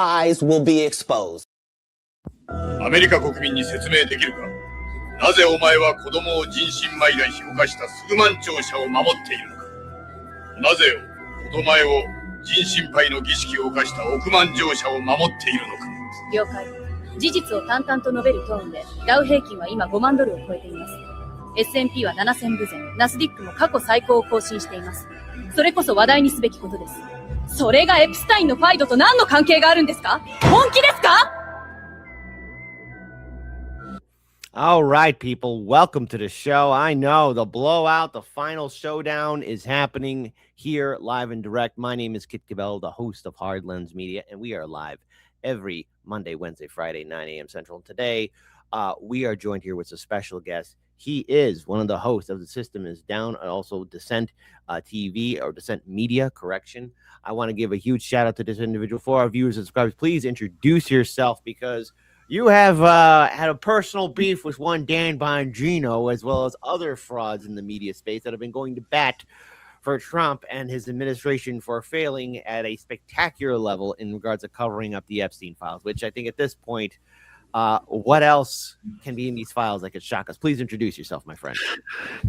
lies will be exposed. アメリカ国民に説明できるか。なぜお前は子供を人身売買し犯した数万長者を守っているのか。なぜお前を人身売の儀式を犯した億万長者を守っているのか。了解。事実を淡々と述べるトーンで、ダウ平均は今5万ドルを超えています。S&P は7000部前、ナスディックも過去最高を更新しています。それこそ話題にすべきことです。それがエプスタインのファイドと何の関係があるんですか？本気ですか？ All right, people, welcome to the show. I know the blowout, the final showdown is happening here live and direct. My name is Kit Cabell, the host of Hard Lens Media, and we are live every Monday, Wednesday, Friday, 9 a.m. Central. And today, we are joined here with a special guest. He is one of the hosts of The System is Down, and also Dissent TV or Dissent Media, correction. I want to give a huge shout out to this individual. For our viewers and subscribers, please introduce yourself, because you have had a personal beef with one Dan Bongino, as well as other frauds in the media space that have been going to bat for Trump and his administration for failing at a spectacular level in regards to covering up the Epstein files, which I think at this point, what else can be in these files that could shock us? Please introduce yourself, my friend.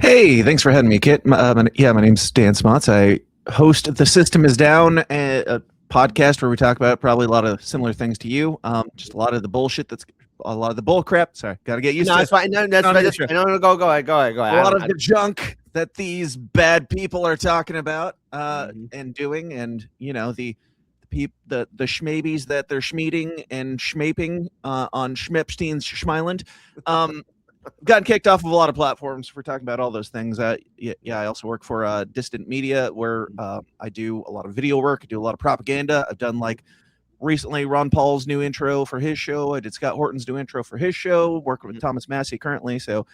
Hey, thanks for having me, Kit. My name's Dan Smotz. I host The System is Down, a podcast where we talk about probably a lot of similar things to you. Just a lot of the bullshit a lot of the bull crap. Sorry, got to get used to it. That's fine. No, that's fine. No, go ahead. A lot of the junk that these bad people are talking about and doing, and you know the schmabies that they're schmeeding and schmaping on Epstein's Schmeiland. Gotten kicked off of a lot of platforms for talking about all those things. I also work for Distant Media, where I do a lot of video work. I do a lot of propaganda. I've done, like, recently Ron Paul's new intro for his show. I did Scott Horton's new intro for his show, working with Thomas Massey currently. So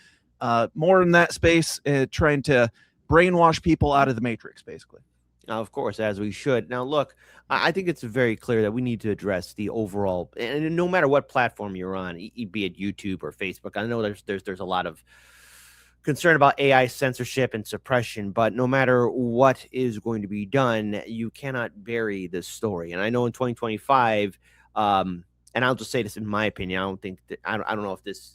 more in that space, trying to brainwash people out of the matrix, basically. Now, of course, as we should. Now, look, I think it's very clear that we need to address the overall, and no matter what platform you're on, be it YouTube or Facebook. I know there's a lot of concern about AI censorship and suppression, but no matter what is going to be done, you cannot bury this story. And I know in 2025, and I'll just say this in my opinion, I don't know if this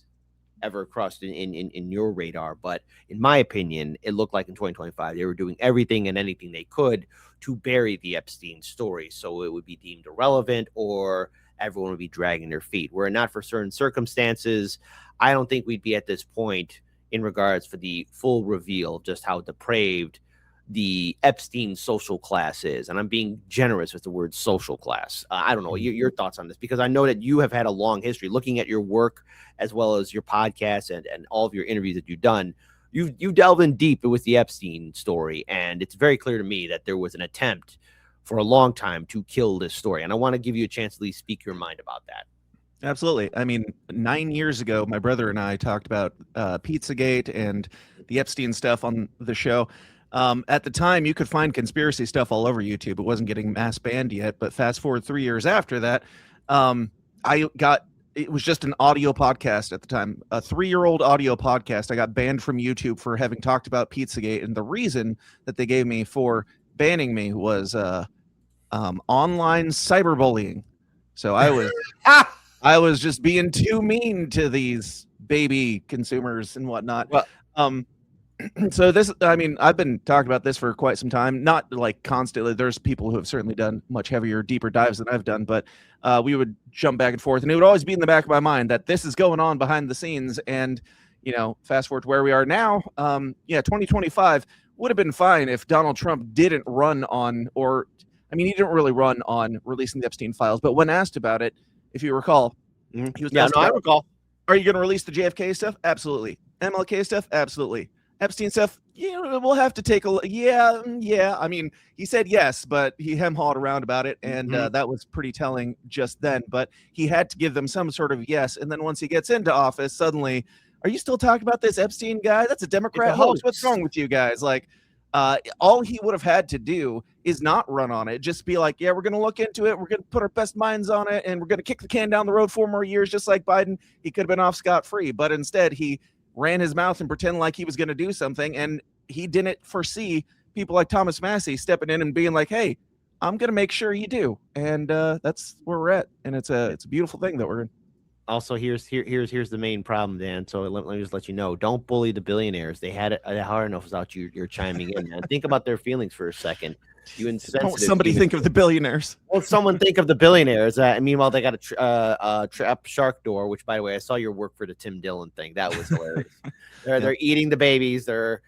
ever crossed in your radar, but in my opinion, it looked like in 2025 they were doing everything and anything they could to bury the Epstein story, so it would be deemed irrelevant or everyone would be dragging their feet. Were it not for certain circumstances, I don't think we'd be at this point in regards for the full reveal of just how depraved the Epstein social class is. And I'm being generous with the word social class. I don't know your thoughts on this, because I know that you have had a long history looking at your work as well as your podcasts and all of your interviews that you've done. You delved in deep with the Epstein story, and it's very clear to me that there was an attempt for a long time to kill this story. And I want to give you a chance to at least speak your mind about that. Absolutely. I mean, 9 years ago, my brother and I talked about Pizzagate and the Epstein stuff on the show. At the time, you could find conspiracy stuff all over YouTube. It wasn't getting mass banned yet, but fast forward 3 years after that, it was just an audio podcast at the time, a 3-year-old audio podcast. I got banned from YouTube for having talked about Pizzagate, and the reason that they gave me for banning me was online cyberbullying. So I was just being too mean to these baby consumers and whatnot. Well, so this, I mean, I've been talking about this for quite some time, not like constantly. There's people who have certainly done much heavier, deeper dives than I've done, but we would jump back and forth, and it would always be in the back of my mind that this is going on behind the scenes. And, you know, fast forward to where we are now. 2025 would have been fine if Donald Trump didn't run on, or, I mean, he didn't really run on releasing the Epstein files, but when asked about it, if you recall, he was asked I recall. Are you going to release the JFK stuff? Absolutely. MLK stuff? Absolutely. Epstein stuff? Yeah, we'll have to take a look. Yeah. I mean, he said yes, but he hem-hawed around about it, and that was pretty telling just then. But he had to give them some sort of yes, and then once he gets into office, suddenly, are you still talking about this Epstein guy? That's a Democrat hoax. What's wrong with you guys? Like, all he would have had to do is not run on it. Just be like, yeah, we're going to look into it. We're going to put our best minds on it, and we're going to kick the can down the road 4 more years, just like Biden. He could have been off scot-free, but instead he ran his mouth and pretended like he was going to do something, and he didn't foresee people like Thomas Massey stepping in and being like, hey, I'm gonna make sure you do, and that's where we're at, and it's a beautiful thing that we're in. Also, here's the main problem, Dan. So let me just let you know: don't bully the billionaires. They had it hard enough without you're chiming in. Man. Think about their feelings for a second. You insensitive. Don't somebody think of the billionaires. Well, someone think of the billionaires. Meanwhile, they got a trap shark door. Which, by the way, I saw your work for the Tim Dillon thing. That was hilarious. They're eating the babies. They're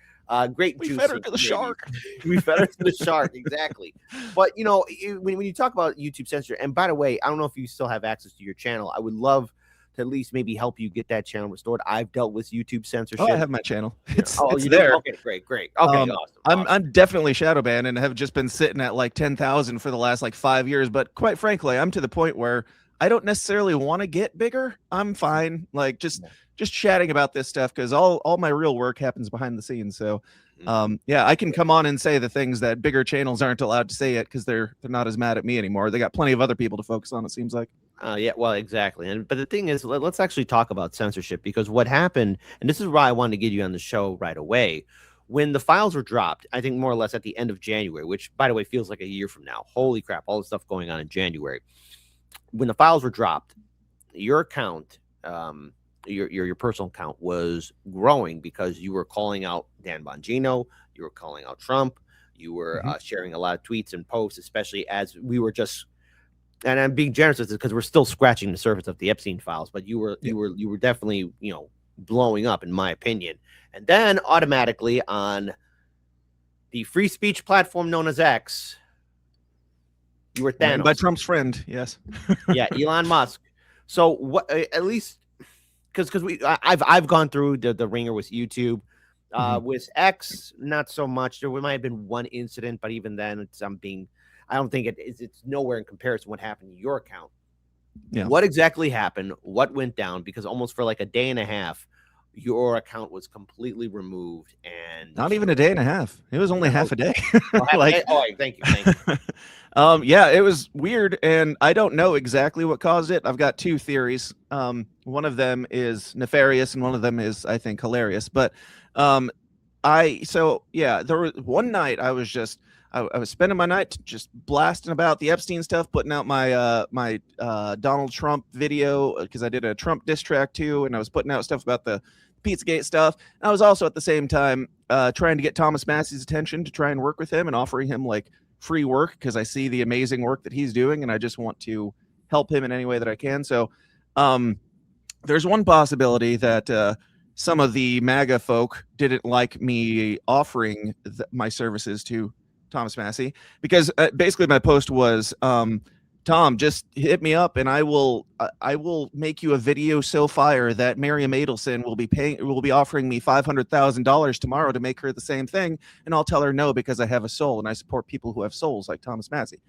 great. We fed her to the shark. We fed her to the shark. Exactly. But when you talk about YouTube censorship, and by the way, I don't know if you still have access to your channel. I would love to at least maybe help you get that channel restored. I've dealt with YouTube censorship. Oh, I have my channel. It's you there. Do? Okay, great. Okay, awesome. I'm definitely shadow banned and have just been sitting at like 10,000 for the last like 5 years. But quite frankly, I'm to the point where I don't necessarily want to get bigger. I'm fine. Like just chatting about this stuff because all my real work happens behind the scenes. So yeah, I can come on and say the things that bigger channels aren't allowed to say it because they're not as mad at me anymore. They got plenty of other people to focus on, it seems like. Yeah, well, exactly. But the thing is, let's actually talk about censorship, because what happened, and this is why I wanted to get you on the show right away, when the files were dropped, I think more or less at the end of January, which, by the way, feels like a year from now. Holy crap, all the stuff going on in January. When the files were dropped, your account, your personal account was growing because you were calling out Dan Bongino, you were calling out Trump, you were sharing a lot of tweets and posts, especially as we were just, and I'm being generous with this because we're still scratching the surface of the Epstein files, but you were definitely, blowing up, in my opinion. And then automatically on the free speech platform known as X, you were Thanos. By Trump's friend, yes. Yeah, Elon Musk. So what? At least because I've gone through the ringer with YouTube. With X, not so much. There might have been one incident, but even then, I don't think it's nowhere in comparison to what happened to your account. Yeah. What exactly happened? What went down? Because almost for like a day and a half, your account was completely removed, and not even a day and a half. It was only half a day. Thank you. Yeah, it was weird, and I don't know exactly what caused it. I've got two theories. One of them is nefarious, and one of them is, I think, hilarious. But there was one night I was spending my night just blasting about the Epstein stuff, putting out my Donald Trump video because I did a Trump diss track too, and I was putting out stuff about the Pizzagate stuff. And I was also at the same time trying to get Thomas Massey's attention to try and work with him and offering him like free work because I see the amazing work that he's doing and I just want to help him in any way that I can. So there's one possibility that some of the MAGA folk didn't like me offering my services to Thomas Massey, because basically my post was, Tom, just hit me up and I will make you a video so fire that Miriam Adelson will be offering me $500,000 tomorrow to make her the same thing, and I'll tell her no because I have a soul and I support people who have souls like Thomas Massey.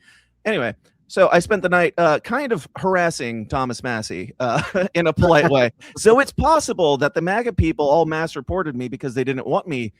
Anyway, so I spent the night kind of harassing Thomas Massey in a polite way. So it's possible that the MAGA people all mass reported me because they didn't want me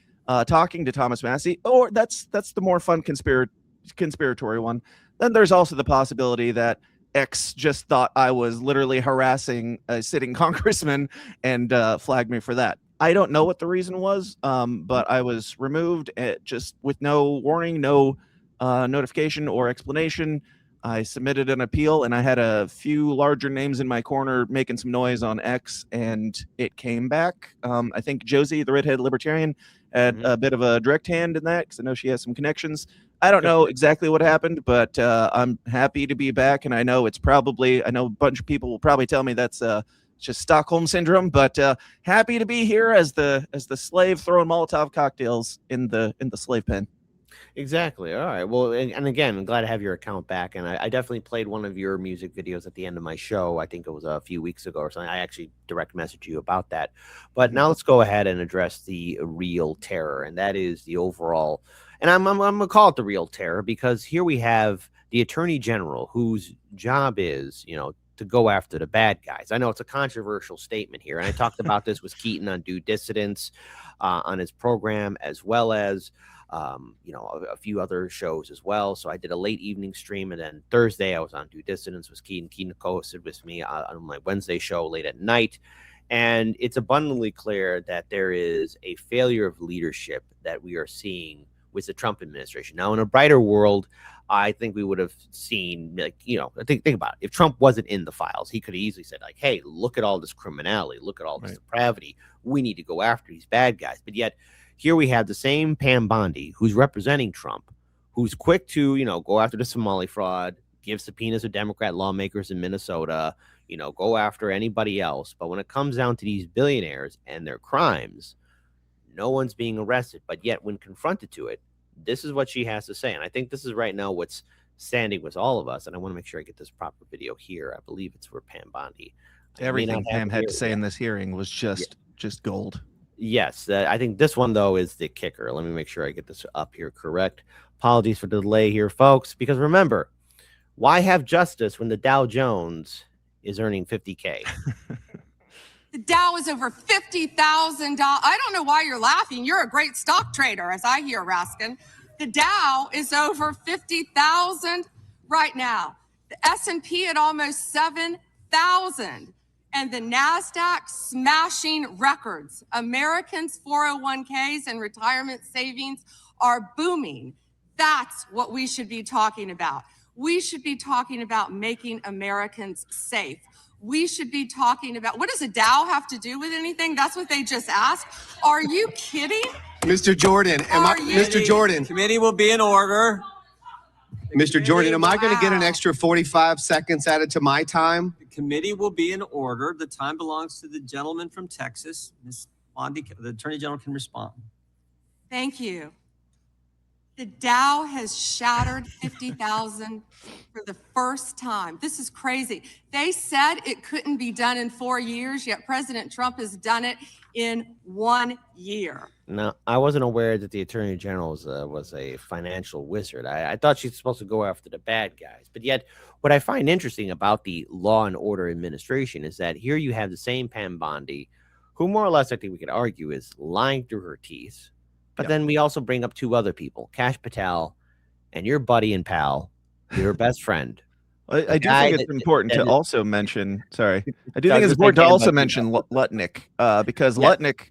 talking to Thomas Massey, or that's the more fun conspiratory one. Then there's also the possibility that X just thought I was literally harassing a sitting congressman and flagged me for that. I don't know what the reason was, but I was removed just with no warning, no notification or explanation. I submitted an appeal, and I had a few larger names in my corner making some noise on X, and it came back. I think Josie, the redhead libertarian, had a bit of a direct hand in that because I know she has some connections. I don't know exactly what happened, but I'm happy to be back, and I know a bunch of people will probably tell me that's just Stockholm syndrome, but happy to be here as the slave throwing Molotov cocktails in the slave pen. Exactly. All right. Well, and again, I'm glad to have your account back. And I definitely played one of your music videos at the end of my show. I think it was a few weeks ago or something. I actually direct messaged you about that. But now let's go ahead and address the real terror. And that is the overall. And I'm going to call it the real terror because here we have the Attorney General, whose job is, to go after the bad guys. I know it's a controversial statement here. And I talked about this with Keaton on Due Dissidence on his program, as well as a few other shows as well. So I did a late evening stream, and then Thursday I was on Due Dissidence with Keaton. Keaton co-hosted with me on my Wednesday show late at night. And it's abundantly clear that there is a failure of leadership that we are seeing with the Trump administration. Now, in a brighter world, I think we would have seen, like, think about it. If Trump wasn't in the files, he could have easily said, like, hey, look at all this criminality, look at all this depravity. We need to go after these bad guys. But yet here we have the same Pam Bondi who's representing Trump, who's quick to, go after the Somali fraud, give subpoenas to Democrat lawmakers in Minnesota, go after anybody else. But when it comes down to these billionaires and their crimes, no one's being arrested. But yet when confronted to it, this is what she has to say. And I think this is right now what's standing with all of us. And I want to make sure I get this proper video here. I believe it's for Pam Bondi. Everything Pam had to say in this hearing was just gold. Yes. I think this one, though, is the kicker. Let me make sure I get this up here correct. Apologies for the delay here, folks. Because remember, why have justice when the Dow Jones is earning 50K? The Dow is over $50,000. I don't know why you're laughing. You're a great stock trader, as I hear, Raskin. The Dow is over 50,000 right now. The S&P at almost 7,000. And the NASDAQ smashing records. Americans' 401ks and retirement savings are booming. That's what we should be talking about. We should be talking about making Americans safe. We should be talking about, what does a Dow have to do with anything? That's what they just asked. Are you kidding? Mr. Jordan, Mr. Jordan. Committee will be in order. Mr. Jordan, am I going to get an extra 45 seconds added to my time? The committee will be in order. The time belongs to the gentleman from Texas. Ms. Bondi, the Attorney General can respond. Thank you. The Dow has shattered 50,000 for the first time. This is crazy. They said it couldn't be done in 4 years, yet President Trump has done it in 1 year. Now, I wasn't aware that the Attorney General was a financial wizard. I thought she's supposed to go after the bad guys. But yet, what I find interesting about the Law and Order Administration is that here you have the same Pam Bondi, who more or less I think we could argue is lying through her teeth. But then we also bring up two other people, Kash Patel and your buddy and pal, your best friend. I do think it's important to also mention, I do think it's important to also mention Lutnick, because Lutnick,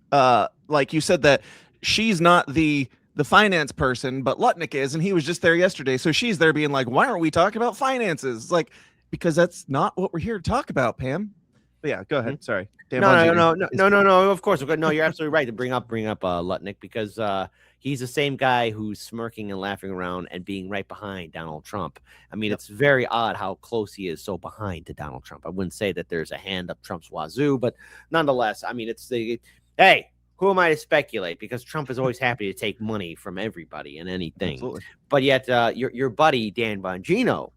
like you said, that she's not the finance person, but Lutnick is, and he was just there yesterday. So she's there being like, why aren't we talking about finances? It's like, because that's not what we're here to talk about, Pam. But yeah, go ahead. Sorry. No. Of course. No, you're absolutely right to bring up Lutnick, because he's the same guy who's smirking and laughing around and being right behind Donald Trump. I mean, it's very odd how close he is so behind to Donald Trump. I wouldn't say that there's a hand up Trump's wazoo, but nonetheless, I mean, hey, who am I to speculate? Because Trump is always happy to take money from everybody and anything. Absolutely. But yet, your buddy Dan Bongino,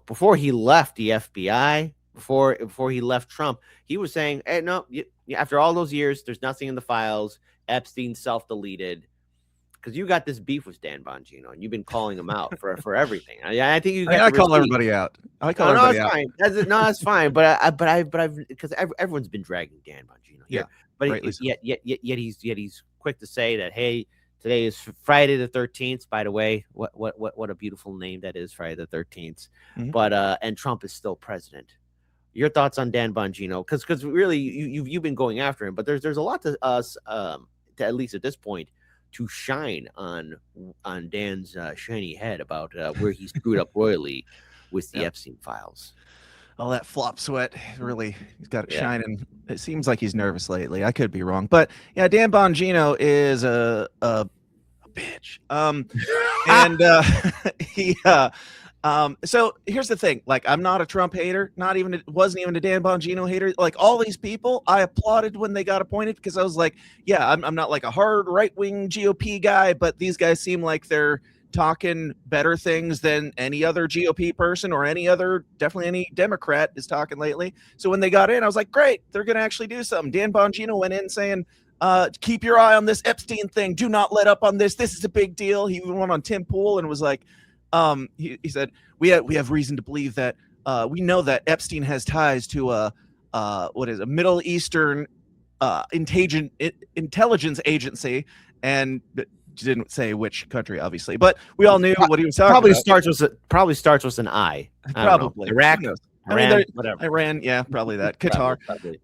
before he left the FBI. Before he left Trump, he was saying, hey, no, after all those years, there's nothing in the files. Epstein self-deleted. Because you got this beef with Dan Bongino, and you've been calling him out for everything. I think I call everybody out. I call everybody out. Fine. That's fine. But I've because everyone's been dragging Dan Bongino here. Yeah, but yet he's quick to say that, hey, today is Friday the 13th. By the way, what a beautiful name that is, Friday the 13th. Mm-hmm. But and Trump is still president. Your thoughts on Dan Bongino? Because really you've been going after him, but there's a lot to us to, at least at this point, to shine on Dan's shiny head about where he screwed up royally with the Epstein files. All that flop sweat, really, he's got it shining. It seems like he's nervous lately. I could be wrong, but yeah, Dan Bongino is a bitch. And he. So here's the thing, like, I'm not a Trump hater, wasn't even a Dan Bongino hater. Like, all these people, I applauded when they got appointed, because I was like, yeah, I'm not like a hard right-wing GOP guy, but these guys seem like they're talking better things than any other GOP person or definitely any Democrat is talking lately. So when they got in, I was like, great, they're going to actually do something. Dan Bongino went in saying, keep your eye on this Epstein thing. Do not let up on this. This is a big deal. He even went on Tim Pool and was like, he said, we have reason to believe that we know that Epstein has ties to a Middle Eastern intelligence agency, and didn't say which country, obviously, but we all knew what he was talking about. Probably starts with an I. Probably Iraq, whatever. Iran, yeah, probably that. Qatar. Probably.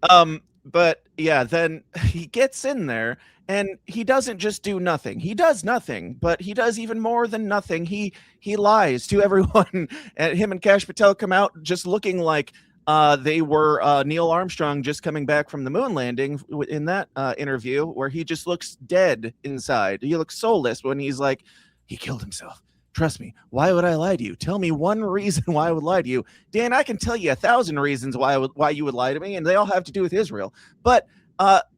But yeah, then he gets in there and he doesn't just do nothing. He does nothing, but he does even more than nothing. He lies to everyone. And him and Kash Patel come out just looking like they were Neil Armstrong just coming back from the moon landing in that interview, where he just looks dead inside. He looks soulless when he's like, he killed himself. Trust me. Why would I lie to you? Tell me one reason why I would lie to you. Dan, I can tell you 1,000 reasons why you would lie to me, and they all have to do with Israel. But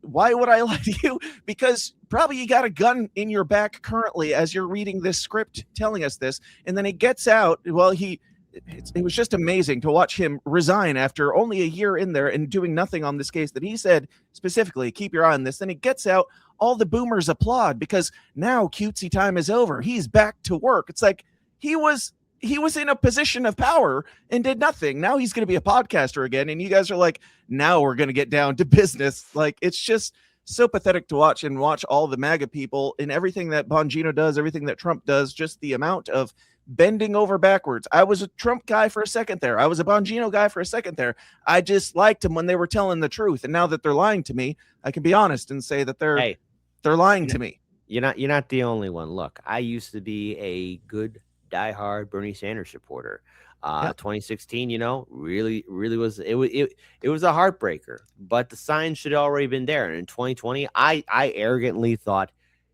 why would I lie to you? Because probably you got a gun in your back currently as you're reading this script telling us this. And then he gets out. Well, it was just amazing to watch him resign after only a year in there and doing nothing on this case that he said specifically, keep your eye on this. Then he gets out. All the boomers applaud because now cutesy time is over. He's back to work. It's like he was in a position of power and did nothing. Now he's going to be a podcaster again. And you guys are like, now we're going to get down to business. Like, it's just so pathetic to watch all the MAGA people and everything that Bongino does, everything that Trump does, just the amount of bending over backwards. I was a Trump guy for a second there. I was a Bongino guy for a second there. I just liked them when they were telling the truth. And now that they're lying to me, I can be honest and say that they're lying to me. You're not the only one. Look, I used to be a good diehard Bernie Sanders supporter. 2016, really was it was a heartbreaker, but the signs should have already been there. And in 2020, I arrogantly thought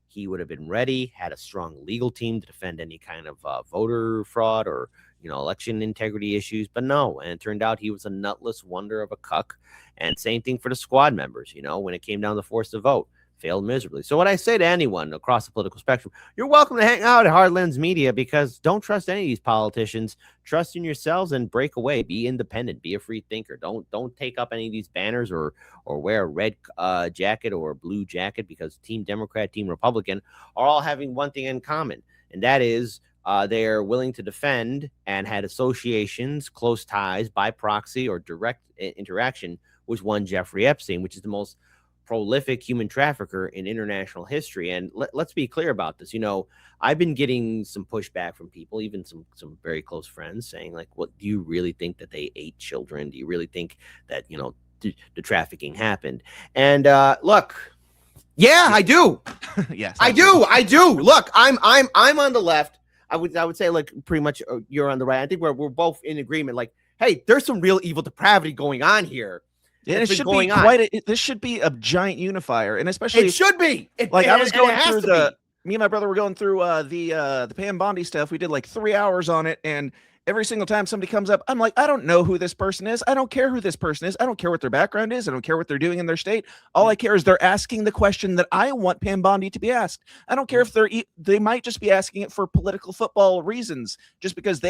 he would have been ready, had a strong legal team to defend any kind of voter fraud or election integrity issues. But no, and it turned out he was a nutless wonder of a cuck. And same thing for the squad members. When it came down to force to vote, failed miserably. So what I say to anyone across the political spectrum, you're welcome to hang out at Hard Lens Media, because don't trust any of these politicians. Trust in yourselves and break away. Be independent. Be a free thinker. Don't take up any of these banners or wear a red jacket or a blue jacket, because Team Democrat, Team Republican are all having one thing in common, and that is they are willing to defend and had associations, close ties by proxy or direct interaction with one Jeffrey Epstein, which is the most prolific human trafficker in international history. And let's be clear about this. I've been getting some pushback from people, even some very close friends, saying like, what do you really think that they ate children? Do you really think that the trafficking happened? And look, yeah, I do. Yes, I do. Look, I'm on the left. I would say, like, pretty much you're on the right. I think we're both in agreement. Like, hey, there's some real evil depravity going on here. Yeah, it should be this should be a giant unifier, and especially it should be. I was going through me and my brother were going through the Pam Bondi stuff. We did like 3 hours on it, and every single time somebody comes up, I'm like, I don't know who this person is. I don't care who this person is. I don't care what their background is. I don't care what they're doing in their state. All I care is they're asking the question that I want Pam Bondi to be asked. I don't care if they might just be asking it for political football reasons, just because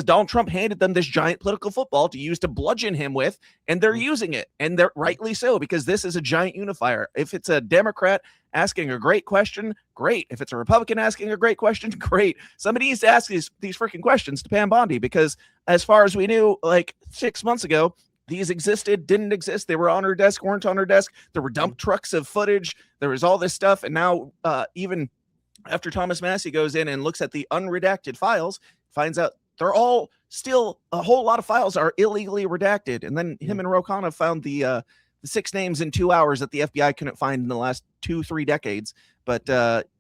Donald Trump handed them this giant political football to use to bludgeon him with, and they're using it, and they're rightly so, because this is a giant unifier. If it's a Democrat asking a great question, great. If it's a Republican asking a great question, great. Somebody needs to ask these freaking questions to Pam Bondi, because as far as we knew, like 6 months ago, these existed, didn't exist. They were on her desk, weren't on her desk. There were dump trucks of footage. There was all this stuff. And now even after Thomas Massie goes in and looks at the unredacted files, finds out they're all still, a whole lot of files are illegally redacted. And then him and Ro Khanna found the 6 names in 2 hours that the FBI couldn't find in the last 2-3 decades. But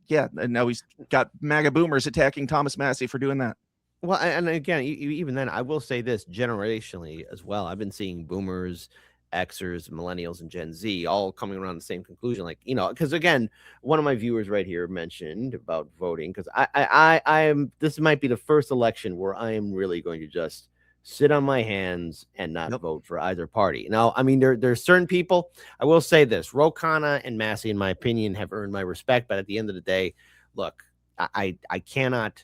yeah, and now he's got MAGA boomers attacking Thomas Massie for doing that. Well, and again, even then, I will say this generationally as well. I've been seeing boomers, Xers, millennials, and Gen Z all coming around the same conclusion. Like, because again, one of my viewers right here mentioned about voting, because I am, this might be the first election where I am really going to just sit on my hands and not vote for either party. Now, I mean, there's certain people, I will say this, Ro Khanna and Massie, in my opinion, have earned my respect. But at the end of the day, look, I cannot,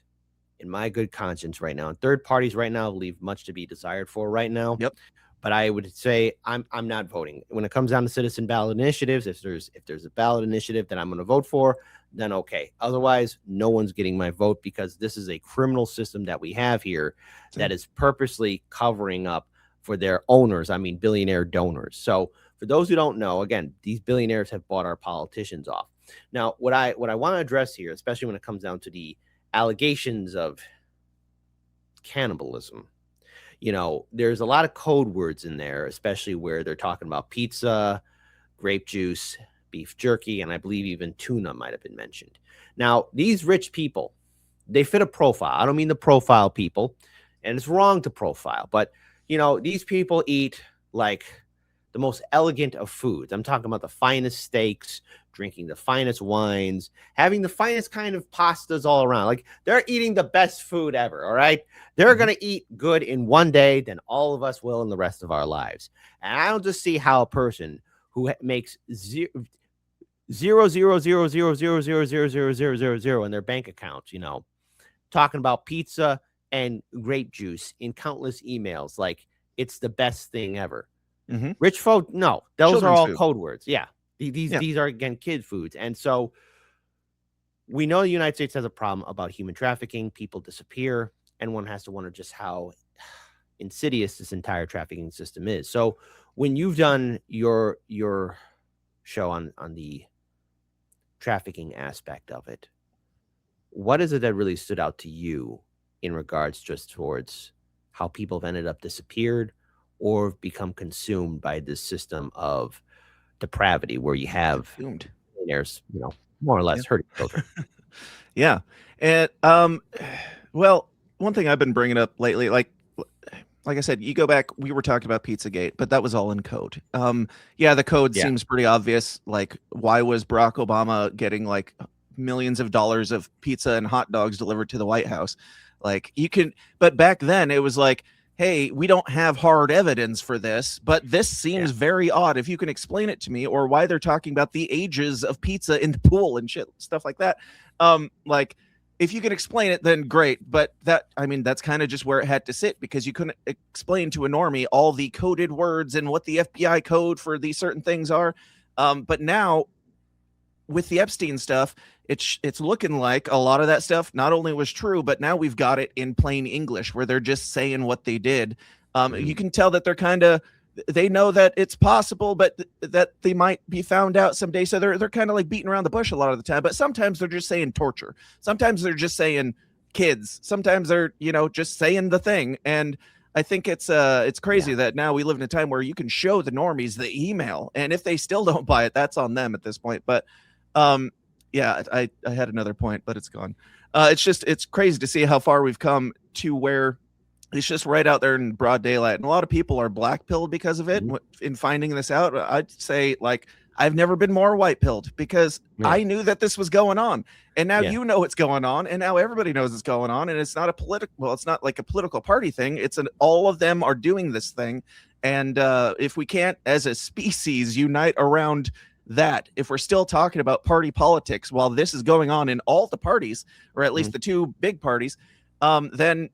in my good conscience right now, and third parties right now leave much to be desired for right now. Yep. But I would say I'm not voting. When it comes down to citizen ballot initiatives, if there's a ballot initiative that I'm going to vote for, then okay. Otherwise, no one's getting my vote, because this is a criminal system that we have here that is purposely covering up for their owners. I mean, billionaire donors. So for those who don't know, again, these billionaires have bought our politicians off. Now, what I want to address here, especially when it comes down to the allegations of cannibalism, there's a lot of code words in there, especially where they're talking about pizza, grape juice, beef jerky, and I believe even tuna might have been mentioned. Now, these rich people, they fit a profile. I don't mean to profile people, and it's wrong to profile, but these people eat like the most elegant of foods. I'm talking about the finest steaks, drinking the finest wines, having the finest kind of pastas all around. Like, they're eating the best food ever. All right. They're going to eat good in one day, then all of us will in the rest of our lives. And I don't just see how a person who makes zero in their bank accounts, talking about pizza and grape juice in countless emails, like it's the best thing ever. Mm-hmm. Rich folk, no, those Children's are all food. code words. Yeah. These are, again, kid foods. And so we know the United States has a problem about human trafficking. People disappear, and one has to wonder just how insidious this entire trafficking system is. So when you've done your show on the trafficking aspect of it, what is it that really stood out to you in regards just towards how people have ended up disappeared or become consumed by this system of depravity, where you have millionaires, more or less hurting children? Yeah. And well, one thing I've been bringing up lately, like I said, you go back, we were talking about Pizzagate, but that was all in code. The code seems pretty obvious. Like, why was Barack Obama getting like millions of dollars of pizza and hot dogs delivered to the White House? Like, but back then it was like, hey, we don't have hard evidence for this, but this seems very odd. If you can explain it to me, or why they're talking about the ages of pizza in the pool and shit, stuff like that. Like, if you can explain it, then great. But that's kind of just where it had to sit, because you couldn't explain to a normie all the coded words and what the FBI code for these certain things are. But now with the Epstein stuff, it's looking like a lot of that stuff not only was true, but now we've got it in plain English where they're just saying what they did. You can tell that they know that it's possible, but that they might be found out someday. So they're kind of like beating around the bush a lot of the time. But sometimes they're just saying torture. Sometimes they're just saying kids. Sometimes they're just saying the thing. And I think it's crazy that now we live in a time where you can show the normies the email, and if they still don't buy it, that's on them at this point. But I had another point, but it's gone. It's crazy to see how far we've come to where it's just right out there in broad daylight. And a lot of people are black pilled because of it. In finding this out, I'd say, like, I've never been more white pilled, because I knew that this was going on. And now it's going on. And now everybody knows it's going on. And it's not it's not like a political party thing. It's all of them are doing this thing. And if we can't, as a species, unite around that, if we're still talking about party politics while this is going on in all the parties, or at least the two big parties, then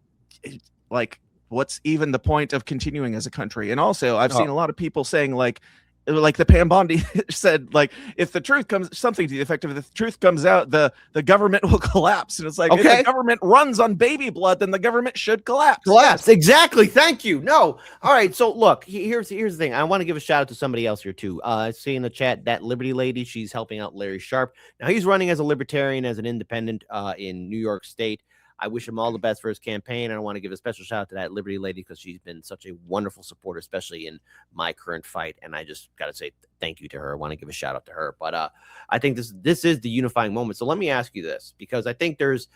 like, what's even the point of continuing as a country? And also, I've seen a lot of people saying, like the Pam Bondi said, like, if the truth comes, something to the effect of, if the truth comes out, the government will collapse. And it's like, if the government runs on baby blood, then the government should collapse. Exactly. Thank you. No. All right. So look, here's the thing. I want to give a shout out to somebody else here too. I see in the chat that Liberty lady, she's helping out Larry Sharp. Now, he's running as a libertarian, as an independent in New York State. I wish him all the best for his campaign. And I want to give a special shout out to that Liberty lady, because she's been such a wonderful supporter, especially in my current fight. And I just got to say thank you to her. I want to give a shout out to her. But I think this is the unifying moment. So let me ask you this, because I think there's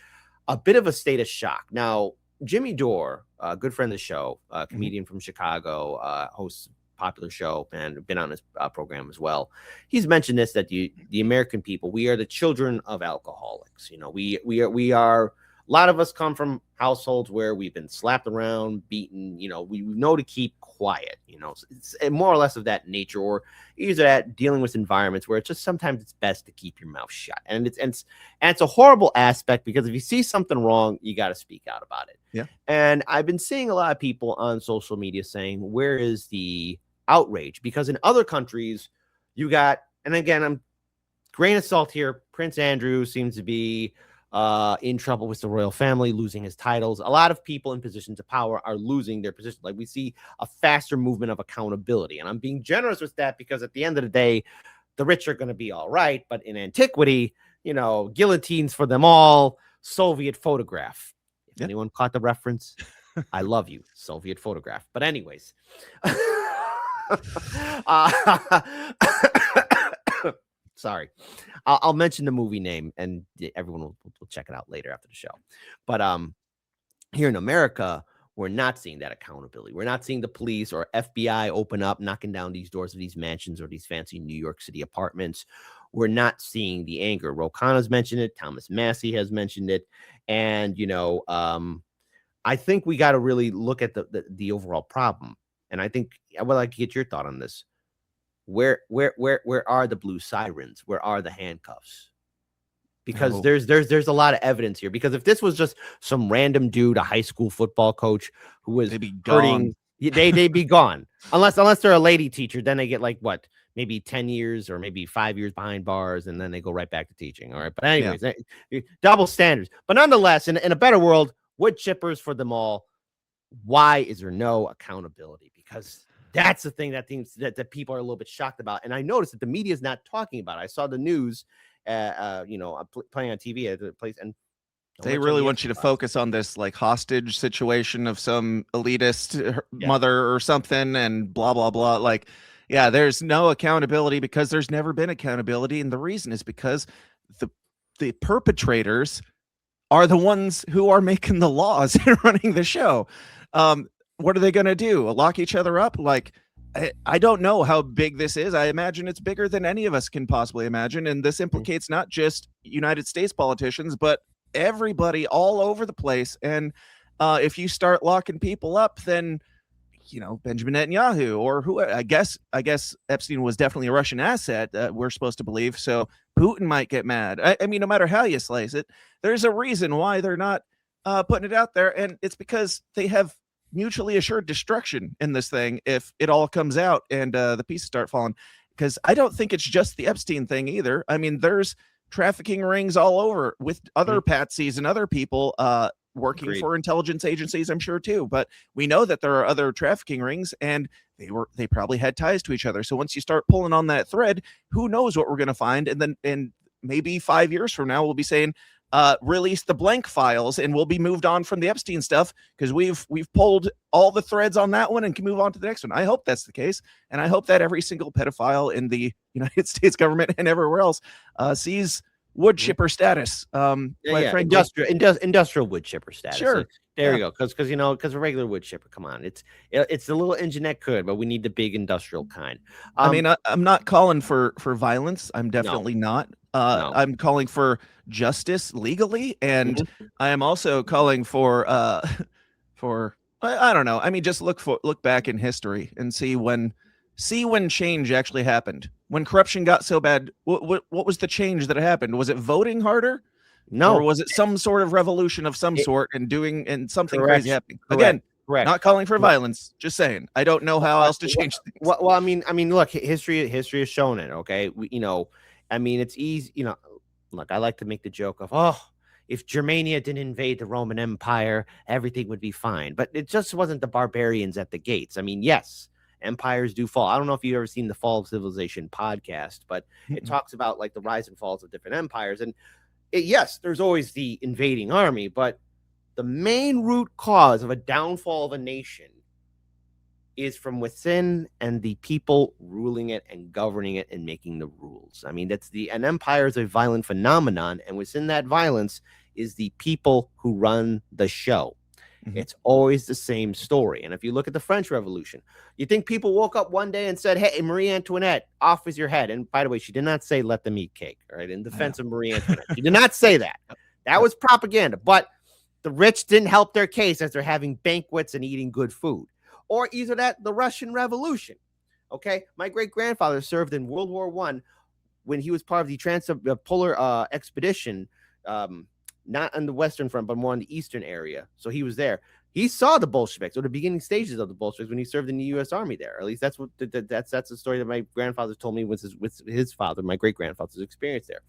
a bit of a state of shock. Now, Jimmy Dore, a good friend of the show, a comedian from Chicago, hosts popular show and been on his program as well. He's mentioned this, that the American people, we are the children of alcoholics. We are. A lot of us come from households where we've been slapped around, beaten. We know to keep quiet. It's more or less of that nature, or either that dealing with environments where it's just sometimes it's best to keep your mouth shut. And it's a horrible aspect, because if you see something wrong, you got to speak out about it. Yeah. And I've been seeing a lot of people on social media saying, where is the outrage? Because in other countries, you got, and again, I'm grain of salt here, Prince Andrew seems to be in trouble with the royal family, losing his titles. A lot of people in positions of power are losing their position. Like, we see a faster movement of accountability. And I'm being generous with that, because at the end of the day, the rich are going to be all right. But in antiquity, guillotines for them all, Soviet photograph. If anyone caught the reference, I love you, Soviet photograph. But anyways, Sorry. I'll mention the movie name, and everyone will check it out later after the show. But here in America, we're not seeing that accountability. We're not seeing the police or FBI open up, knocking down these doors of these mansions or these fancy New York City apartments. We're not seeing the anger. Ro Khanna's mentioned it. Thomas Massey has mentioned it. And, I think we got to really look at the overall problem. And I think I would like to get your thought on this. Where are the blue sirens? Where are the handcuffs? Because there's a lot of evidence here. Because if this was just some random dude, a high school football coach who was hurting, they'd be gone. Unless they're a lady teacher, then they get like what, maybe 10 years or maybe 5 years behind bars, and then they go right back to teaching. All right. But anyways, double standards. But nonetheless, in a better world, wood chippers for them all. Why is there no accountability? Because that's the thing that people are a little bit shocked about. And I noticed that the media is not talking about it. I saw the news, playing on TV at the place, and they really want you to focus on this like hostage situation of some elitist mother or something, and blah, blah, blah. Like, yeah, there's no accountability because there's never been accountability. And the reason is because the perpetrators are the ones who are making the laws and running the show. What are they going to do? Lock each other up? Like, I don't know how big this is. I imagine it's bigger than any of us can possibly imagine. And this implicates not just United States politicians, but everybody all over the place. And if you start locking people up, then, Benjamin Netanyahu or who, I guess Epstein was definitely a Russian asset, we're supposed to believe. So Putin might get mad. I mean, no matter how you slice it, there's a reason why they're not putting it out there. And it's because they have mutually assured destruction in this thing if it all comes out and the pieces start falling. Because I don't think it's just the Epstein thing either. I mean, there's trafficking rings all over with other patsies and other people working for intelligence agencies, I'm sure too. But we know that there are other trafficking rings, and they probably had ties to each other. So once you start pulling on that thread, who knows what we're going to find? And maybe 5 years from now, we'll be saying, release the blank files, and we'll be moved on from the Epstein stuff because we've pulled all the threads on that one and can move on to the next one. I hope that's the case, and I hope that every single pedophile in the United States government and everywhere else sees wood chipper status. Industrial wood chipper status. Sure. There you go. Because a regular wood chipper, come on, it's the little engine that could, but we need the big industrial kind. I mean, I'm not calling for violence. I'm definitely not. No. I'm calling for justice legally, and I am also calling for I don't know. I mean, just look back in history and see when change actually happened. When corruption got so bad, what was the change that happened? Was it voting harder? No. Or was it some sort of revolution of some sort and something Correct. crazy happening? Correct. Again, Correct. not calling for violence, just saying. I don't know how else to change things. Well, I mean, look, history has shown it. Okay, it's easy. Look, I like to make the joke of, if Germania didn't invade the Roman Empire, everything would be fine. But it just wasn't the barbarians at the gates. I mean, yes, empires do fall. I don't know if you've ever seen the Fall of Civilization podcast, but it talks about like the rise and falls of different empires. And yes, there's always the invading army, but the main root cause of a downfall of a nation is from within and the people ruling it and governing it and making the rules. I mean, an empire is a violent phenomenon, and within that violence is the people who run the show. It's always the same story. And if you look at the French Revolution, you think people woke up one day and said, hey, Marie Antoinette, off with your head. And by the way, she did not say let them eat cake, all right, in defense of Marie Antoinette. She did not say that. That was propaganda. But the rich didn't help their case as they're having banquets and eating good food. Or either that, the Russian Revolution. Okay, my great-grandfather served in World War I when he was part of the Trans-Polar expedition, not on the Western Front, but more on the Eastern area. So he was there. He saw the Bolsheviks, or the beginning stages of the Bolsheviks, when he served in the U.S. Army there. At least that's what that's the story that my grandfather told me with his father, my great-grandfather's experience there.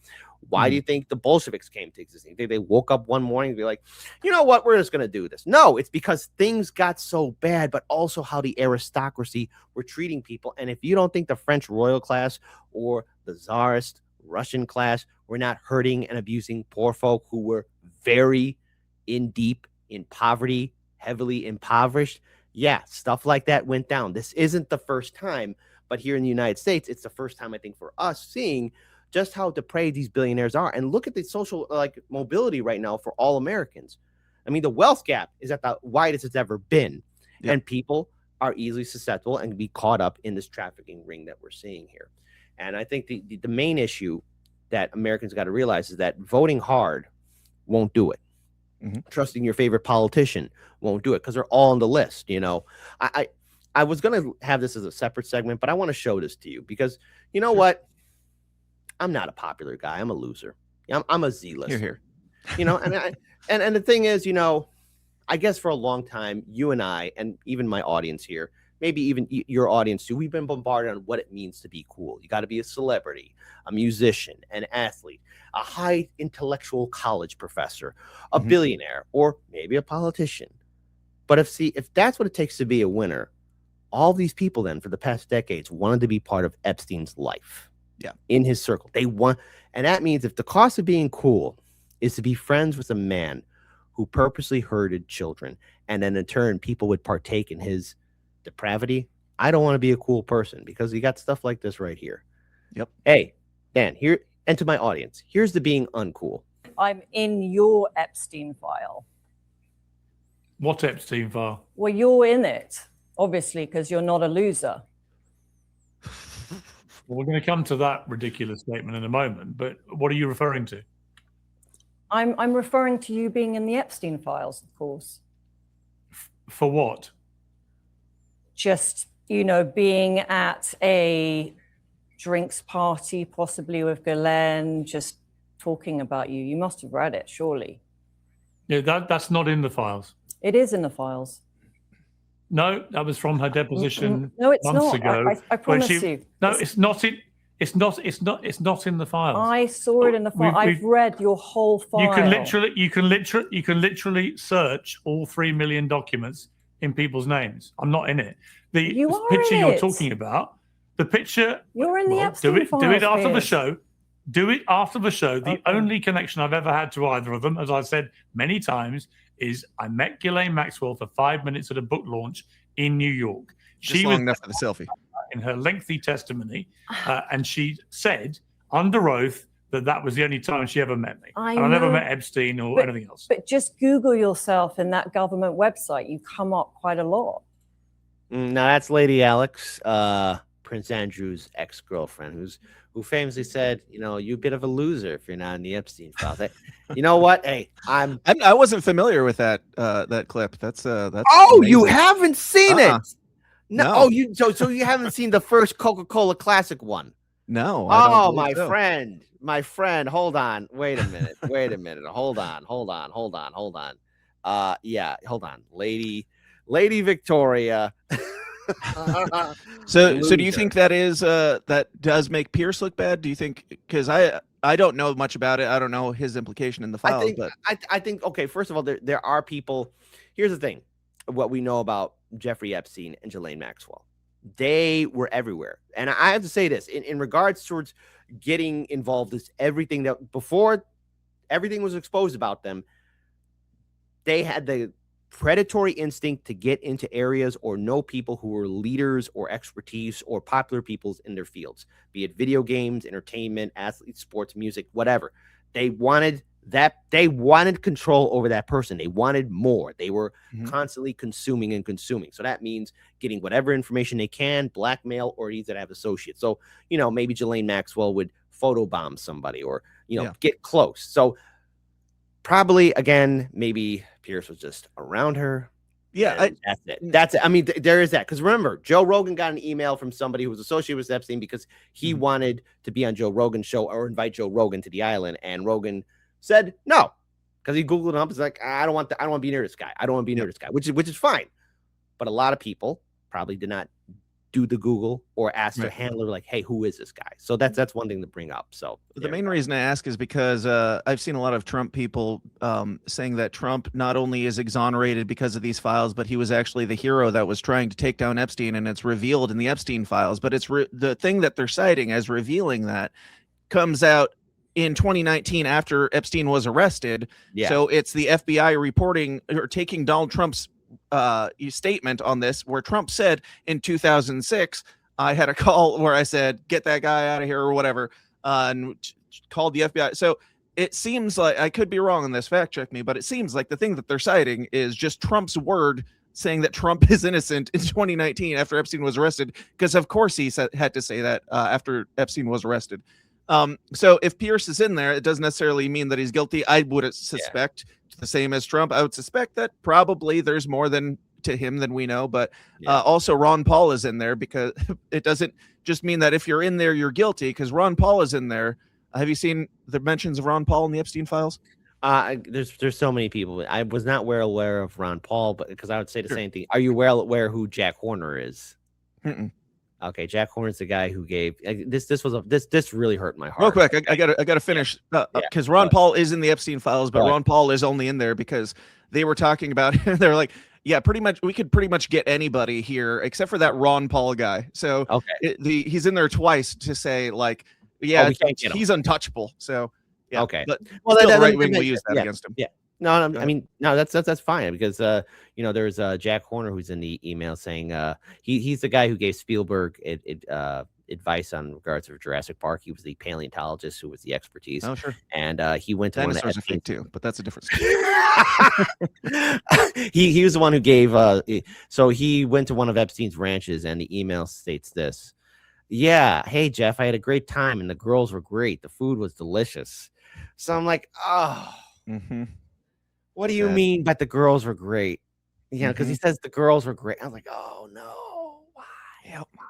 Why do you think the Bolsheviks came to existence? They woke up one morning and be like, you know what, we're just going to do this. No, it's because things got so bad, but also how the aristocracy were treating people. And if you don't think the French royal class or the Tsarist Russian class were not hurting and abusing poor folk who were very deep in poverty, heavily impoverished, stuff like that went down. This isn't the first time, but here in the United States, it's the first time, I think, for us seeing just how depraved these billionaires are. And look at the social mobility right now for all Americans. I mean, the wealth gap is at the widest it's ever been. Yep. And people are easily susceptible and be caught up in this trafficking ring that we're seeing here. And I think the main issue that Americans got to realize is that voting hard won't do it. Mm-hmm. Trusting your favorite politician won't do it because they're all on the list. I was going to have this as a separate segment, but I want to show this to you because you know what? I'm not a popular guy. I'm a loser. I'm a Z-list. Here. And the thing is, I guess for a long time, you and I, and even my audience here, maybe even your audience too, we've been bombarded on what it means to be cool. You got to be a celebrity, a musician, an athlete, a high intellectual college professor, a billionaire, or maybe a politician. But if that's what it takes to be a winner, all these people then for the past decades wanted to be part of Epstein's life. Yeah. In his circle. And that means if the cost of being cool is to be friends with a man who purposely hurted children, and then in turn people would partake in his depravity, I don't want to be a cool person because you got stuff like this right here. Yep. Hey, Dan, here, and to my audience, here's the being uncool. I'm in your Epstein file. What Epstein file? Well, you're in it, obviously, because you're not a loser. Well, we're going to come to that ridiculous statement in a moment, but what are you referring to? I'm referring to you being in the Epstein files, of course. For what? Just, being at a drinks party, possibly with Ghislaine, just talking about you. You must have read it, surely. Yeah, that's not in the files. It is in the files. No, that was from her deposition no, it's months not. ago. I promise you. No, it's not in. It's not in the files. I saw it in the file. I've read your whole file. You can literally search all 3 million documents in people's names. I'm not in it. The picture you're talking about, the picture. You're in the Epstein files. Do it after the show. Do it after the show. The only connection I've ever had to either of them, as I've said many times, is I met Ghislaine Maxwell for 5 minutes at a book launch in New York. She was long enough for the selfie. In her lengthy testimony, and she said under oath that was the only time she ever met me. I never met Epstein or anything else. But just Google yourself in that government website. You come up quite a lot. Now that's Lady Alex, Prince Andrew's ex-girlfriend, who famously said, you're a bit of a loser if you're not in the Epstein files. You know what? Hey, I wasn't familiar with that clip. That's Oh, amazing. You haven't seen it? No. Oh, so you haven't seen the first Coca-Cola Classic one? No. Oh, my friend. Hold on. Wait a minute. Hold on. Yeah, hold on. Lady Victoria. So do you think that does make Pierce look bad? Do you think, because I don't know much about it. I don't know his implication in the files. I think okay, first of all, there are people. Here's the thing. What we know about Jeffrey Epstein and Ghislaine Maxwell. They were everywhere. And I have to say this in regards towards getting involved is everything that before everything was exposed about them, they had the predatory instinct to get into areas or know people who were leaders or expertise or popular peoples in their fields, be it video games, entertainment, athletes, sports, music, whatever. They wanted control over that person. They wanted more. They were constantly consuming. So that means getting whatever information they can, blackmail, or either have associates. So, maybe Ghislaine Maxwell would photobomb somebody or, get close. So probably, again, maybe Pierce was just around her. Yeah. That's it. I mean, there is that. Because remember, Joe Rogan got an email from somebody who was associated with Epstein because he wanted to be on Joe Rogan's show or invite Joe Rogan to the island. And Rogan said no, because he Googled him up. It's like, I don't want to be near this guy. I don't want to be near this guy, which is fine. But a lot of people probably did not do the Google or ask their handler, like, hey, who is this guy? So that's one thing to bring up. So the main reason I ask is because I've seen a lot of Trump people saying that Trump not only is exonerated because of these files, but he was actually the hero that was trying to take down Epstein, and it's revealed in the Epstein files. But it's the thing that they're citing as revealing that comes out in 2019 after Epstein was arrested. Yeah. So it's the FBI reporting or taking Donald Trump's statement on this, where Trump said in 2006, I had a call where I said, get that guy out of here or whatever. and called the FBI. So it seems like, I could be wrong on this, fact check me, but it seems like the thing that they're citing is just Trump's word saying that Trump is innocent in 2019 after Epstein was arrested, because of course he had to say that after Epstein was arrested. So if Pierce is in there, it doesn't necessarily mean that he's guilty. I would suspect the same as Trump. I would suspect that probably there's more than to him than we know, but also Ron Paul is in there, because it doesn't just mean that if you're in there, you're guilty, because Ron Paul is in there. Have you seen the mentions of Ron Paul in the Epstein files? There's so many people. I was not aware of Ron Paul, but because I would say the same thing. Are you aware who Jack Horner is? Okay, Jack Horner's the guy who gave this really hurt my heart. Real quick, I gotta finish, because Ron Paul is in the Epstein files, but Ron Paul is only in there because they were talking about they're like, yeah, pretty much we could pretty much get anybody here except for that Ron Paul guy. So he's in there twice to say like, yeah, he's untouchable. So yeah, okay, but well, right wing will use that against him. Yeah. No, I mean, no, that's fine, because there's Jack Horner who's in the email saying he's the guy who gave Spielberg advice on regards of Jurassic Park. He was the paleontologist who was the expertise. Oh, sure. And he went to dinosaurs are fake too, but that's a different story. he was the one who gave so he went to one of Epstein's ranches, and the email states this: yeah, hey Jeff, I had a great time and the girls were great, the food was delicious. So I'm like, oh, what do you mean but the girls were great? Because he says the girls were great. I was like, oh no, why? Oh my.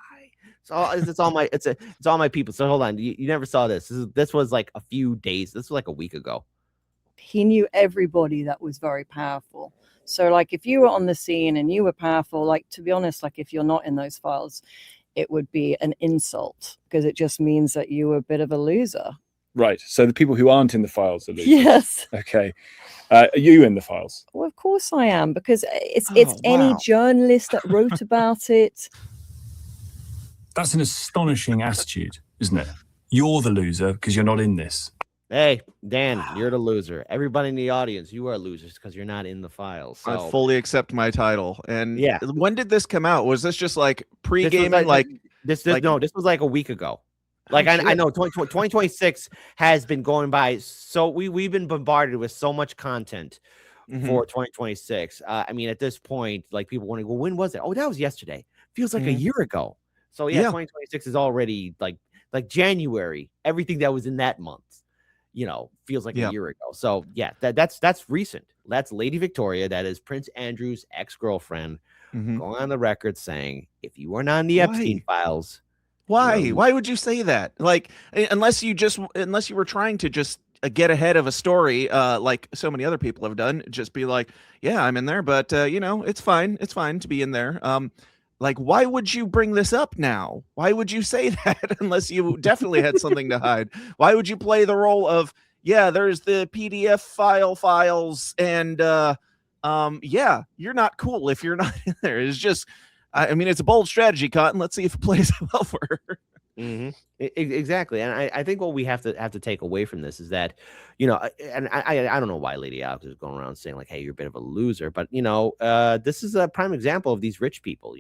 So it's all my people. So hold on, you never saw this. This was like a few days. This was like a week ago. He knew everybody that was very powerful. So like if you were on the scene and you were powerful, like to be honest, like if you're not in those files, it would be an insult, because it just means that you were a bit of a loser. Right. So the people who aren't in the files are losers. Yes. Okay. Are you in the files? Well, of course I am, because it's any journalist that wrote about it. That's an astonishing attitude, isn't it? You're the loser because you're not in this. Hey, Dan, you're the loser. Everybody in the audience, you are losers because you're not in the files. So. I fully accept my title. And when did this come out? Was this just like pre-gaming? This was like a week ago. Like I know 2026 has been going by. So we've been bombarded with so much content for 2026. I mean, at this point, like people want to go, when was it? Oh, that was yesterday. Feels like a year ago. So 2026 is already like January. Everything that was in that month, feels like a year ago. So yeah, that's recent. That's Lady Victoria. That is Prince Andrew's ex-girlfriend going on the record saying, if you are not in the Epstein files. Why would you say that? Like, unless you were trying to just get ahead of a story, like so many other people have done, just be like, yeah, I'm in there, but it's fine to be in there. Like, why would you bring this up now? Why would you say that unless you definitely had something to hide? Why would you play the role of, yeah, there's the PDF files, and you're not cool if you're not in there. It's just, I mean, it's a bold strategy, Cotton. Let's see if it plays well for her. Exactly, and I think what we have to take away from this is that, and I don't know why Lady Alex is going around saying like, hey, you're a bit of a loser, but this is a prime example of these rich people.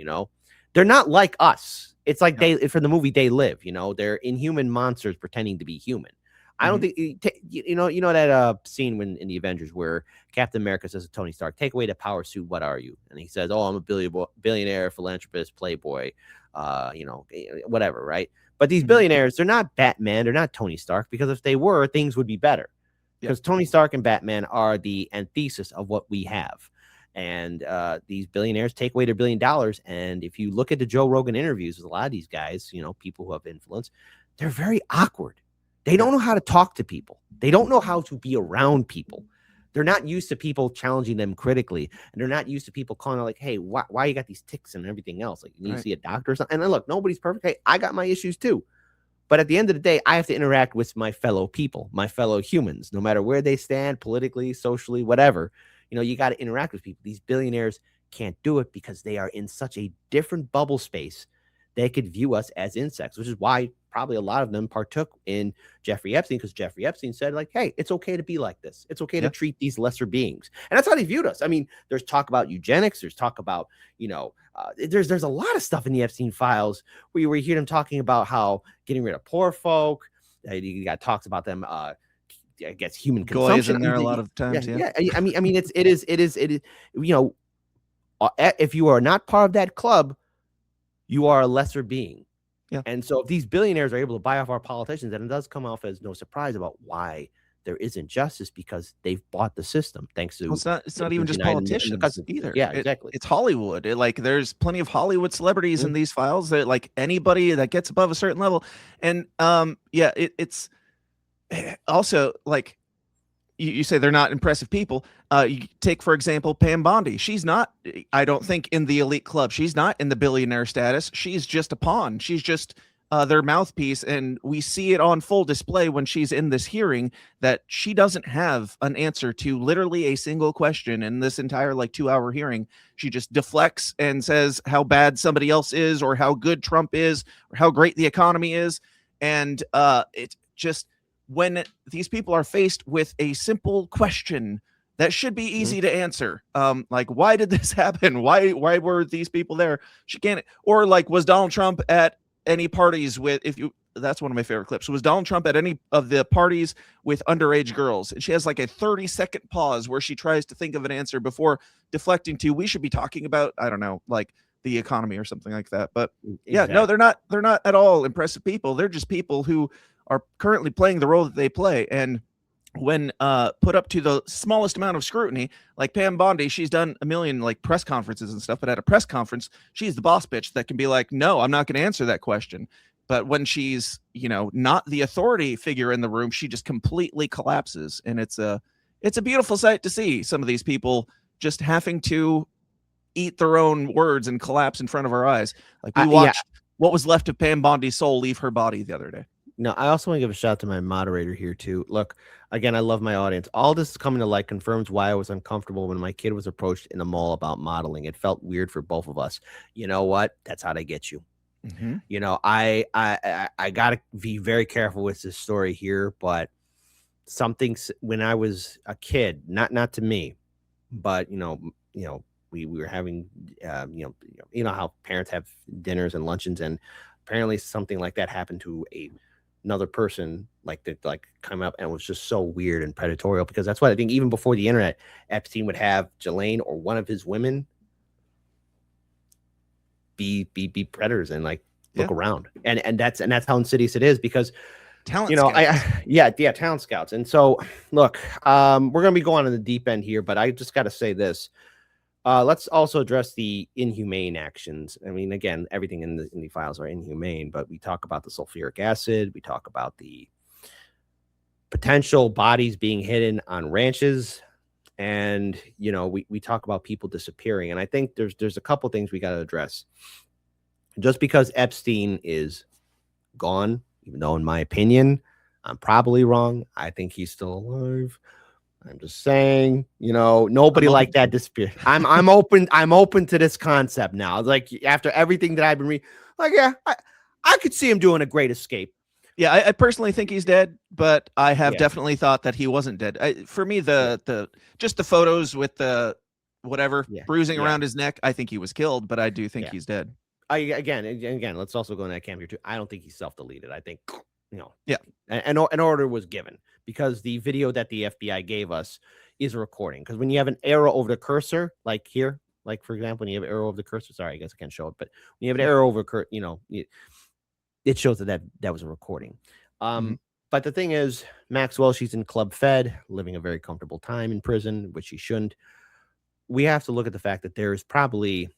They're not like us. It's like for the movie They Live. They're inhuman monsters pretending to be human. I don't think that scene when in the Avengers where Captain America says to Tony Stark, "Take away the power suit. What are you?" And he says, "Oh, I'm a billionaire, philanthropist, playboy, whatever." Right? But these billionaires, they're not Batman. They're not Tony Stark, because if they were, things would be better. Because Tony Stark and Batman are the antithesis of what we have. And these billionaires take away their $1 billion. And if you look at the Joe Rogan interviews with a lot of these guys, people who have influence, they're very awkward. They don't know how to talk to people. They don't know how to be around people. They're not used to people challenging them critically. And they're not used to people calling out like, hey, why you got these tics and everything else? Like, you need to see a doctor or something. And then look, nobody's perfect. Hey, I got my issues too. But at the end of the day, I have to interact with my fellow people, my fellow humans, no matter where they stand politically, socially, whatever. You got to interact with people. These billionaires can't do it because they are in such a different bubble space. They could view us as insects, which is why probably a lot of them partook in Jeffrey Epstein, because Jeffrey Epstein said like, hey, it's okay to be like this. It's okay to treat these lesser beings. And that's how they viewed us. I mean, there's talk about eugenics. There's talk about, there's a lot of stuff in the Epstein files where you hear them talking about how getting rid of poor folk, You got talks about them. I guess human Goy is consumption. in there a lot of times. Yeah. I mean, it is. You know, if you are not part of that club, you are a lesser being. Yeah. And so if these billionaires are able to buy off our politicians, then it does come off as no surprise about why there isn't justice, because they've bought the system thanks to. Well, it's not even just politicians either. Yeah, exactly. It's Hollywood. Like there's plenty of Hollywood celebrities in these files that like anybody that gets above a certain level. And it's also like you say they're not impressive people. You take, for example, Pam Bondi. She's not, I don't think, in the elite club. She's not in the billionaire status. She's just a pawn. She's just their mouthpiece. And we see it on full display when she's in this hearing that she doesn't have an answer to literally a single question in this entire like 2-hour hearing. She just deflects and says how bad somebody else is, or how good Trump is, or how great the economy is. And it just, when these people are faced with a simple question that should be easy to answer, like, why did this happen? Why were these people there? She can't. Or like, was Donald Trump at any parties with, that's one of my favorite clips. Was Donald Trump at any of the parties with underage girls? And she has like a 30-second pause where she tries to think of an answer before deflecting to, we should be talking about, I don't know, like the economy or something like that. But yeah, no, they're not at all impressive people. They're just people who are currently playing the role that they play. And when put up to the smallest amount of scrutiny, like Pam Bondi, she's done a million like press conferences and stuff, but at a press conference, she's the boss bitch that can be like, no, I'm not going to answer that question. But when she's, not the authority figure in the room, she just completely collapses. And it's a beautiful sight to see some of these people just having to eat their own words and collapse in front of our eyes. Like we watched what was left of Pam Bondi's soul leave her body the other day. No, I also want to give a shout out to my moderator here too. Look, again, I love my audience. All this is coming to light confirms why I was uncomfortable when my kid was approached in a mall about modeling. It felt weird for both of us. You know what? That's how they get you. I gotta be very careful with this story here, but when I was a kid, not to me, but we were having how parents have dinners and luncheons, and apparently something like that happened to another person like that, like come up, and it was just so weird and predatory, because that's what I think even before the internet, Epstein would have Ghislaine or one of his women be predators and like look around, and that's how insidious it is, because talent talent scouts. And so look, we're gonna be going on the deep end here, but I just got to say this. Let's also address the inhumane actions. I mean, again, everything in the files are inhumane, but we talk about the sulfuric acid. We talk about the potential bodies being hidden on ranches, and we talk about people disappearing. And I think there's a couple things we got to address. Just because Epstein is gone, even though in my opinion I'm probably wrong, I think he's still alive. I'm just saying, nobody like that disappeared. I'm open to this concept now. Like after everything that I've been reading, like, yeah, I could see him doing a great escape. Yeah, I personally think he's dead, but I have definitely thought that he wasn't dead. For me, just the photos with the bruising around his neck, I think he was killed, but I do think he's dead. Again, let's also go in that camp here too. I don't think he's self-deleted. I think, an order was given, because the video that the FBI gave us is a recording. Because when you have an arrow over the cursor, like here, like for example, when you have an arrow over the cursor, sorry, I guess I can't show it, but when you have an arrow over it shows that was a recording. But the thing is, Maxwell, she's in Club Fed, living a very comfortable time in prison, which she shouldn't. We have to look at the fact that there is probably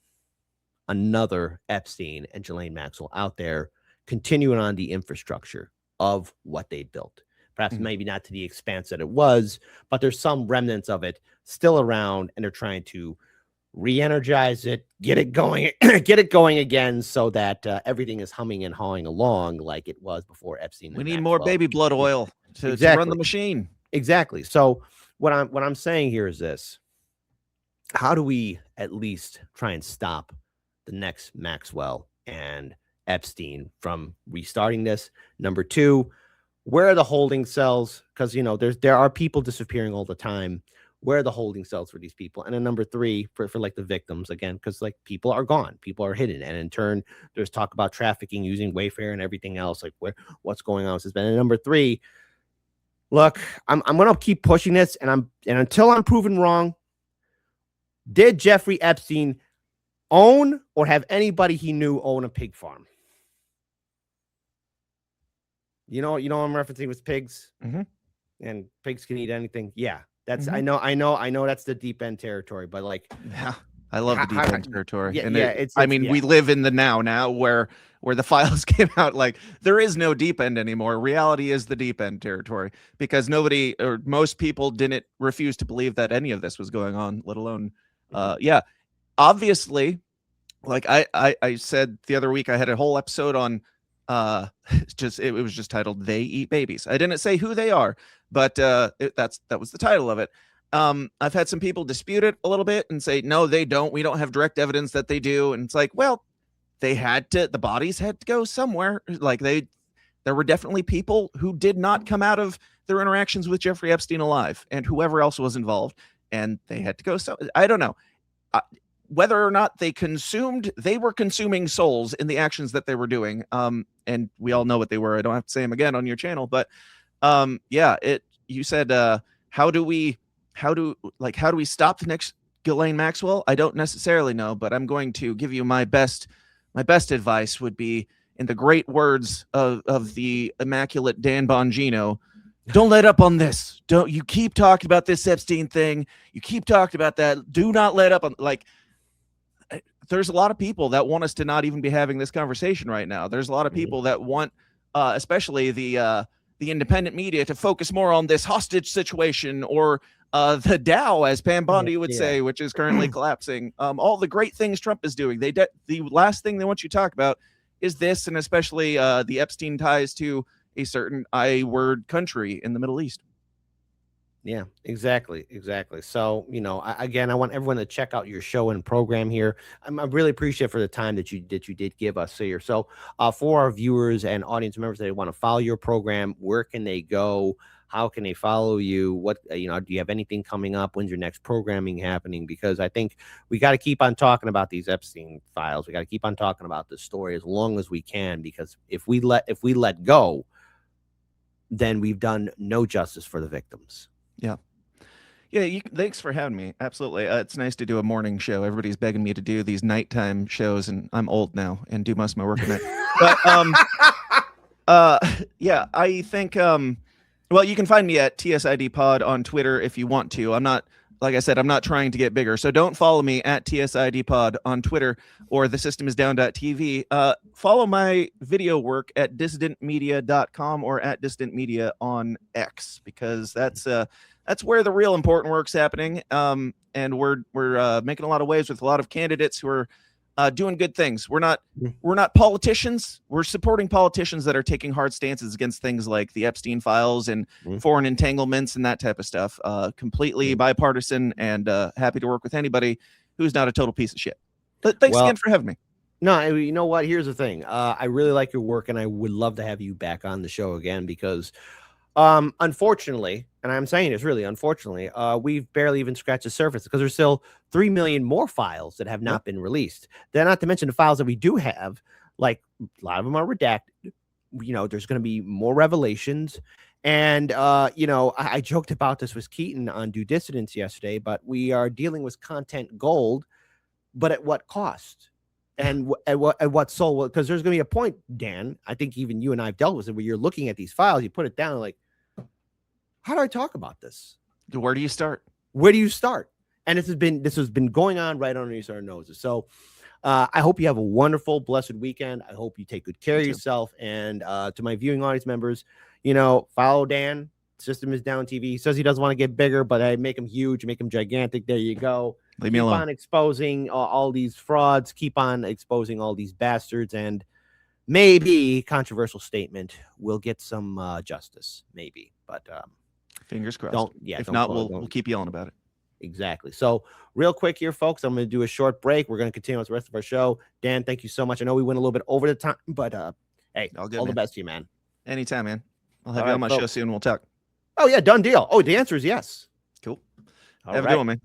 another Epstein and Ghislaine Maxwell out there continuing on the infrastructure of what they built. Perhaps maybe not to the expanse that it was, but there's some remnants of it still around, and they're trying to re-energize it, get it going again, so that everything is humming and hawing along like it was before Epstein. We need more baby blood oil to run the machine. Exactly. So what I'm saying here is this: how do we at least try and stop the next Maxwell and Epstein from restarting this? Number two, where are the holding cells? Because there are people disappearing all the time. where are the holding cells for these people? And then number 3 for like the victims, again, because like people are gone, people are hidden, and in turn there's talk about trafficking using Wayfair and everything else, like what's going on with this. And number 3, look, I'm gonna keep pushing this, and until I'm proven wrong, did Jeffrey Epstein own or have anybody he knew own a pig farm? You know what I'm referencing with pigs, and pigs can eat anything. Yeah, that's I know that's the deep end territory, but like, yeah, I love the deep end territory. Yeah, and it's we live in the now where the files came out. Like, there is no deep end anymore. Reality is the deep end territory, because nobody or most people didn't refuse to believe that any of this was going on, let alone, obviously, like I said the other week, I had a whole episode on it was just titled "They Eat Babies." I didn't say who they are, but that was the title of it. I've had some people dispute it a little bit and say, no, they don't. We don't have direct evidence that they do. And it's like, well, the bodies had to go somewhere. Like, there were definitely people who did not come out of their interactions with Jeffrey Epstein alive, and whoever else was involved, and they had to go. So I don't know. Whether or not they were consuming souls in the actions that they were doing. And we all know what they were. I don't have to say them again on your channel, but you said, how do we stop the next Ghislaine Maxwell? I don't necessarily know, but I'm going to give you my best advice would be, in the great words of the immaculate Dan Bongino, don't let up on this. Don't you keep talking about this Epstein thing. You keep talking about that. Do not let up on, like, there's a lot of people that want us to not even be having this conversation right now. There's a lot of people that want, especially the independent media, to focus more on this hostage situation, or the Dow, as Pam Bondi would say, which is currently collapsing. All the great things Trump is doing. The last thing they want you to talk about is this, and especially the Epstein ties to a certain I-word country in the Middle East. Yeah, exactly. So, again, I want everyone to check out your show and program here. I really appreciate for the time that you did give us here. So, for our viewers and audience members that want to follow your program, where can they go? How can they follow you? What, do you have anything coming up? When's your next programming happening? Because I think we got to keep on talking about these Epstein files. We got to keep on talking about this story as long as we can, because if we let go, then we've done no justice for the victims. Yeah. Thanks for having me. Absolutely. It's nice to do a morning show. Everybody's begging me to do these nighttime shows, and I'm old now and do most of my work at night. But I think well, you can find me at TSID Pod on Twitter if you want to. Like I said, I'm not trying to get bigger, so don't follow me at TSID Pod on Twitter or thesystemisdown.tv. Follow my video work at dissidentmedia.com or at dissidentmedia on X, because that's where the real important work's happening. And we're making a lot of waves with a lot of candidates who are doing good things. We're not politicians. We're supporting politicians that are taking hard stances against things like the Epstein files and foreign entanglements and that type of stuff. Completely bipartisan, and happy to work with anybody who's not a total piece of shit. But thanks again for having me. No, you know what? Here's the thing. I really like your work, and I would love to have you back on the show again, because unfortunately, and I'm saying this really unfortunately, we've barely even scratched the surface, because there's still 3 million more files that have not been released. Then, not to mention the files that we do have, like, a lot of them are redacted. There's going to be more revelations. And, I joked about this with Keaton on Due Dissidence yesterday, but we are dealing with content gold, but at what cost? And at what soul? Because there's going to be a point, Dan, I think even you and I have dealt with it, where you're looking at these files, you put it down, like, how do I talk about this? Where do you start? And this has been going on right underneath our noses. So I hope you have a wonderful, blessed weekend. I hope you take good care of yourself. And to my viewing audience members, follow Dan. System is Down TV. He says he doesn't want to get bigger, but I make him huge, make him gigantic. There you go. Leave me alone. Keep on exposing all these frauds. Keep on exposing all these bastards, and maybe controversial statement, we'll get some justice. Maybe, but fingers crossed. If not, we'll keep yelling about it. Exactly. So real quick here, folks, I'm going to do a short break. We're going to continue with the rest of our show. Dan, thank you so much. I know we went a little bit over the time, but hey, all the best to you, man. Anytime, man. I'll have you on my show soon. We'll talk. Oh, yeah, done deal. Oh, the answer is yes. Cool. All Have a right. good one, man.